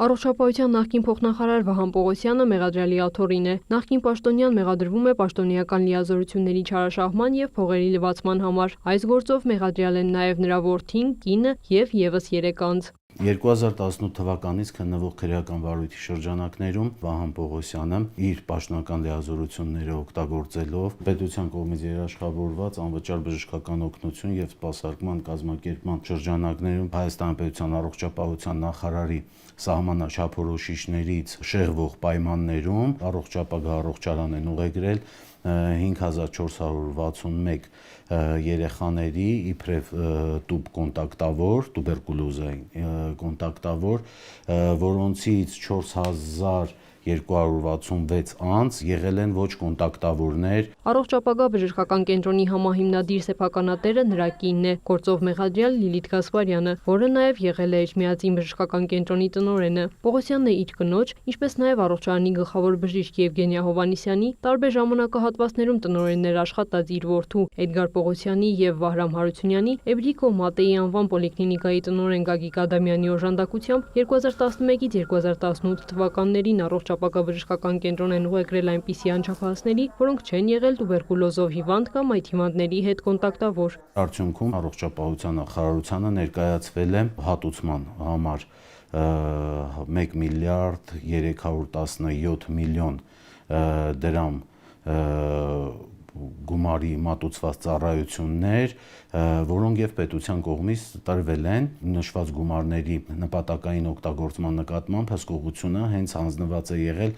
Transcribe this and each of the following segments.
Առողջապահության նախկին փոխնախարար Վահան Պողոսյանը մեղադրյալի աթոռին է։ Նախկին պաշտոնյան մեղադրվում է պաշտոնեական լիազորությունների չարաշահման եւ փողերի լվացման համար։ Այս գործով մեղադրյալ են նաեւ նրա որդին, կինը եւ եւս 3 անձ։ 2018 թվականից քննվող քրեական վարույթի շրջանակներում Վահան Պողոսյանը իր պաշտոնական լիազորությունները օգտագործելով պետության կողմից երաշխավորված անվճար բժշկական օգնություն եւ սպասարկման կազմակերպման շրջանակներում Հայաստանի պետության առողջապահության նախարարի սահմանաչափորոշիչներից շեղվող պայմաններում առողջապահ առողջարան են ուղեկրել 5461 երեխաների իբրև տուբերկուլոզային կոնտակտավոր, որոնցից 4266 անձ եղել են ոչ կոնտակտավորներ։ Առողջապահ բժշկական կենտրոնի համահիմնադիր սեփականատերը նրա կինն է, գործով մեղադրյալ Լիլիթ Գասպարյանը, որը նաև եղել է Էջմիածին բժշկական կենտրոնի տնօրենը։ Պողոսյանն է իր կնոջ, ինչպես նաև առողջարանի գլխավոր բժիշկ Եվգենիա Հովհաննիսյանի տարբեր ժամանակահատվածներում տնօրեններ աշխատած իր որդու Էդգար Պողոսյանի եւ Վահրամ Հարությունյանի Էբրիկո Մատեի անվան պոլիկլինիկայի տնօրեն Գագիկ Ադամյանի օժանդակությամբ 2011-ից 2018 թվականներին առողջապահ բժշկական կենտրոն են ուղեկրել այնպիսի անչափահասների, որոնք չեն եղել տուբերկուլոզով հիվանդ կամ այդ հիվանդների հետ կոնտակտավոր։ Արդյունքում առողջապահության նախարարությանը ներկայացվել է հատուցման համար 1 միլիարդ 317 միլիոն դրամ գումարի մատուցված ծառայություններ, որոնք եւ պետության կողմից տրվել են նշված գումարների նպատակային օգտագործման նկատմամբ հսկողությունը հենց հանձնված է եղել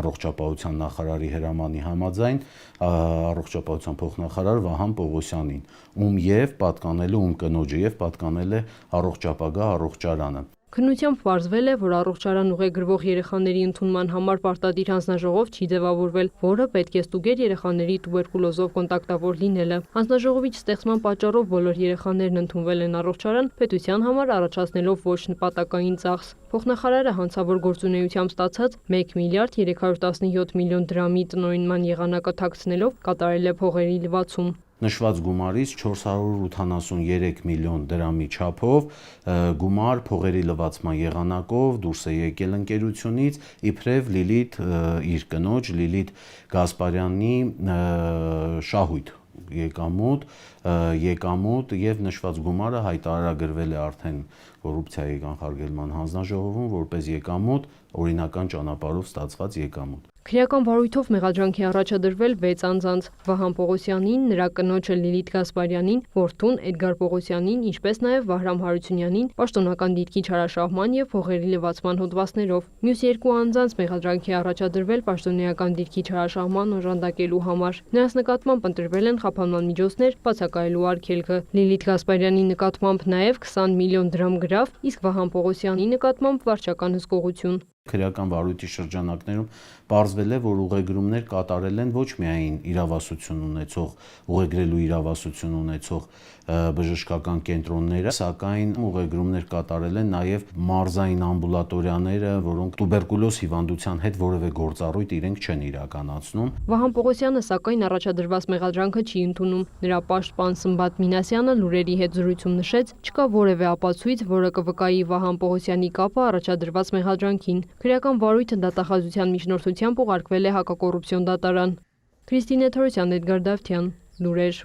առողջապահության նախարարի հրամանի համաձայն առողջապահության փոխնախարար Վահան Պողոսյանին, ում կնոջը եւ պատկանել է առողջապահ առողջարանը։ Քննությամբ պարզվել է, որ առողջարան ուղեգրվող երեխաների ընդունման համար պարտադիր հանձնաժողով չի ձևավորվել, որը պետք է ստուգեր երեխաների տուբերկուլոզով կոնտակտավոր լինելը։ Հանձնաժողովի չստեղծման պատճառով բոլոր երեխաներն ընդունվել են առողջարան, պետության համար առաջացնելով ոչ նպատակային ծախս։ Փոխնախարարը հանցավոր գործունեությամբ ստացած 1 միլիարդ 317 միլիոն դրամի տնօրինման եղանակը թաքցնելով կատարել է փողերի լվացում։ Նշված գումարից 483 միլիոն դրամի չափով գումար փողերի լվացման եղանակով դուրս է եկել ընկերությունից, իբրև Լիլիթ իր կնոջ Լիլիթ Գասպարյանի շահույթ եկամուտ եւ նշված գումարը հայտարարագրվել է արդեն կոռուպցիայի կանխարգելման հանձնաժողովում որպես եկամուտ, օրինական ճանապարհով ստացված եկամուտ։ Քրեական վարույթով մեղադրանքի առաջադրվել 6 անձանց՝ Վահան Պողոսյանին, նրա կնոջը Լիլիթ Գասպարյանին, որդուն Էդգար Պողոսյանին, ինչպես նաև Վահրամ Հարությունյանին պաշտոնական դիրքի չարաշահման եւ փողերի լվացման հոդվածներով։ Մյուս 2 անձանց մեղադրանքի առաջադրվել պաշտոնեական դիրքի չարաշահման օժանդակելու համար։ Նրանց նկատմամբ ընտրվել են խափանման միջոցներ բացակայելու արգելքը։ Լիլիթ Գասպարյանի նկատմամբ նաև 20 միլիոն դրամ գրավ, իսկ Վահան Պողոսյանի նկատմամբ վարչական հսկողություն։ Քրեական վարույթի շրջանակներում պարզվել է, որ ուղեգրումներ կատարել են ոչ միայն ուղեգրելու իրավասություն ունեցող բժշկական կենտրոնները, սակայն ուղեգրումներ կատարել են նաև մարզային ամբուլատորիաները, որոնք տուբերկուլոզ հիվանդության հետ որևէ գործառույթ իրենք չեն իրականացնում։ Վահան Պողոսյանը սակայն առաջադրված մեղադրանքը չի ընդունում։ Նրա պաշտպան Սմբատ Մինասյանը լուրերի հետ զրույցում նշեց, չկա որևէ ապացույց, որը կվկայի Վահան Պողոսյանի կապը առաջադրված մեղադրանքին։ Քրեական վարույթը դատախազության միջնորդությամբ ուղարկվել է հակակոռուպցիոն դատարան։ Քրիստինե Թորոսյան, Էդգար Դավթյան, լուրեր։